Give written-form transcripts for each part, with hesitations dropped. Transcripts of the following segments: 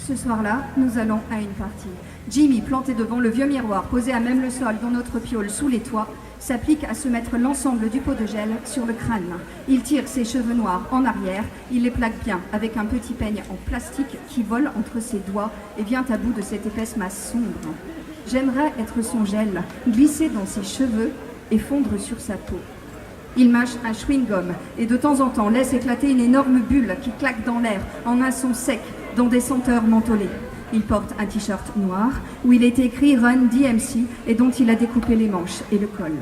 Ce soir-là, nous allons à une partie. Jimmy, planté devant le vieux miroir, posé à même le sol dans notre piole sous les toits, s'applique à se mettre l'ensemble du pot de gel sur le crâne. Il tire ses cheveux noirs en arrière, il les plaque bien avec un petit peigne en plastique qui vole entre ses doigts et vient à bout de cette épaisse masse sombre. J'aimerais être son gel, glisser dans ses cheveux et fondre sur sa peau. Il mâche un chewing-gum et de temps en temps laisse éclater une énorme bulle qui claque dans l'air en un son sec, dans des senteurs mentholées. Il porte un t-shirt noir où il est écrit Run DMC et dont il a découpé les manches et le col.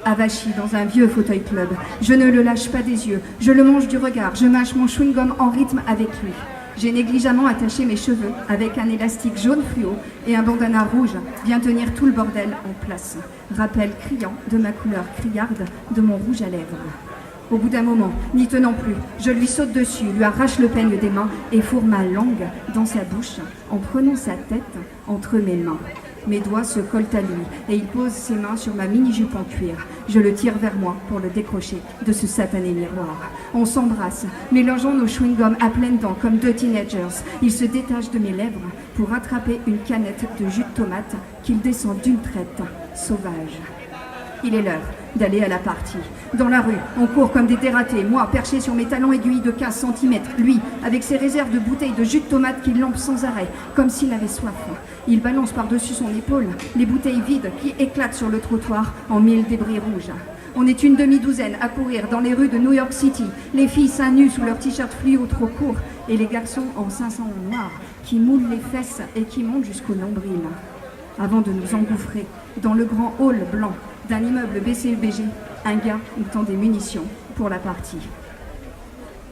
Avachi dans un vieux fauteuil club, je ne le lâche pas des yeux, je le mange du regard, je mâche mon chewing-gum en rythme avec lui. J'ai négligemment attaché mes cheveux avec un élastique jaune fluo et un bandana rouge vient tenir tout le bordel en place. Rappel criant de ma couleur criarde, de mon rouge à lèvres. Au bout d'un moment, n'y tenant plus, je lui saute dessus, lui arrache le peigne des mains et fourre ma langue dans sa bouche en prenant sa tête entre mes mains. Mes doigts se collent à lui et il pose ses mains sur ma mini-jupe en cuir. Je le tire vers moi pour le décrocher de ce satané miroir. On s'embrasse, mélangeant nos chewing-gums à pleines dents comme deux teenagers. Il se détache de mes lèvres pour attraper une canette de jus de tomate qu'il descend d'une traite sauvage. Il est l'heure d'aller à la partie. Dans la rue, on court comme des dératés, moi perché sur mes talons aiguilles de 15 cm, lui avec ses réserves de bouteilles de jus de tomate qu'il lampe sans arrêt, comme s'il avait soif. Il balance par-dessus son épaule les bouteilles vides qui éclatent sur le trottoir en mille débris rouges. On est une demi-douzaine à courir dans les rues de New York City, les filles seins nus sous leurs t-shirts fluo trop courts et les garçons en 500 noirs qui moulent les fesses et qui montent jusqu'au nombril. Avant de nous engouffrer dans le grand hall blanc d'un immeuble BCBG, un gars nous tend des munitions pour la partie.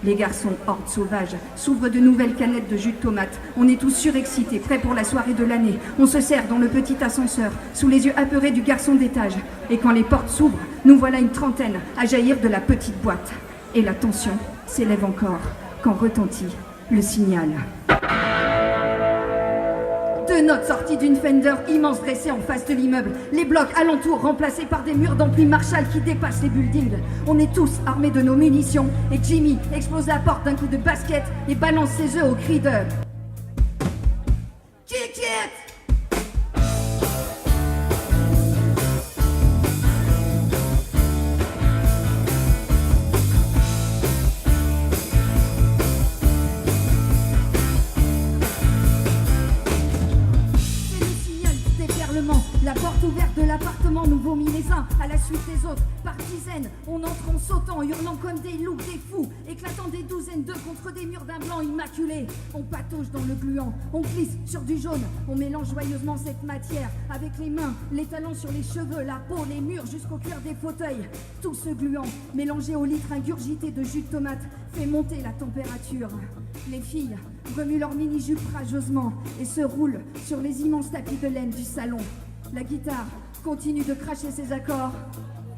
Les garçons, hordes sauvages, s'ouvrent de nouvelles canettes de jus de tomate. On est tous surexcités, prêts pour la soirée de l'année. On se serre dans le petit ascenseur, sous les yeux apeurés du garçon d'étage. Et quand les portes s'ouvrent, nous voilà une trentaine à jaillir de la petite boîte. Et la tension s'élève encore quand retentit le signal. Deux notes sorties d'une Fender immense dressée en face de l'immeuble. Les blocs alentours remplacés par des murs d'ampli Marshall qui dépassent les buildings. On est tous armés de nos munitions et Jimmy explose la porte d'un coup de basket et balance ses œufs au cri de Kick it! La porte ouverte de l'appartement nous vomit les uns à la suite des autres. Par dizaines, on entre en sautant, hurlant comme des loups, des fous, éclatant des douzaines d'œufs contre des murs d'un blanc immaculé. On patauge dans le gluant, on glisse sur du jaune, on mélange joyeusement cette matière avec les mains, les talons sur les cheveux, la peau, les murs jusqu'au cuir des fauteuils. Tout ce gluant, mélangé au litre ingurgité de jus de tomate, fait monter la température. Les filles remuent leurs mini-jupes rageusement et se roulent sur les immenses tapis de laine du salon. La guitare continue de cracher ses accords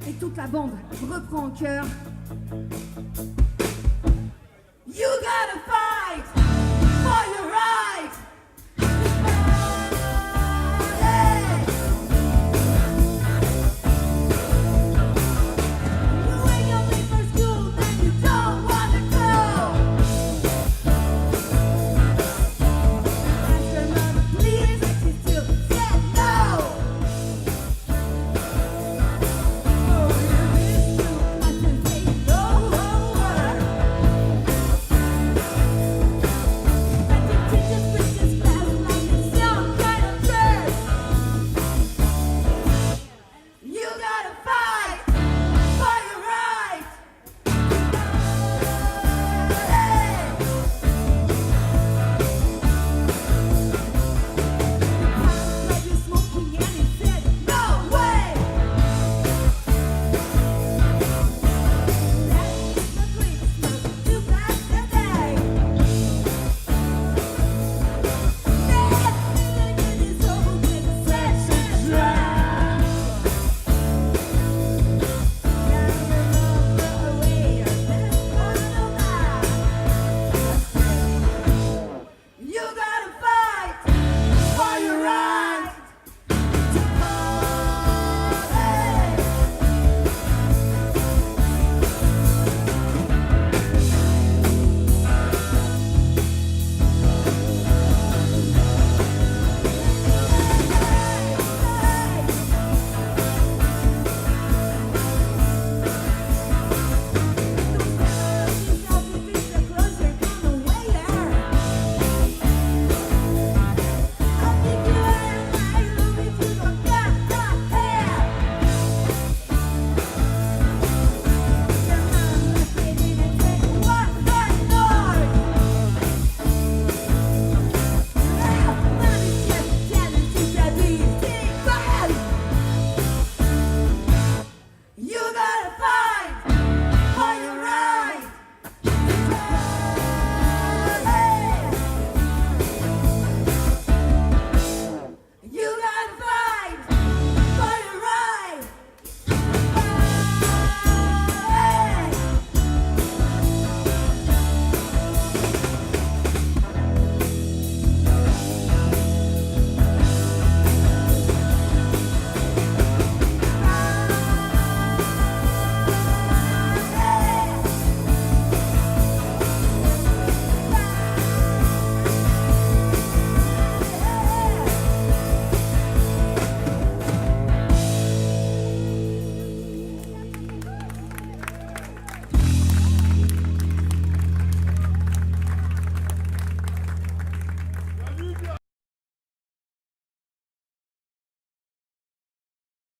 et toute la bande reprend en chœur. You gotta fight for your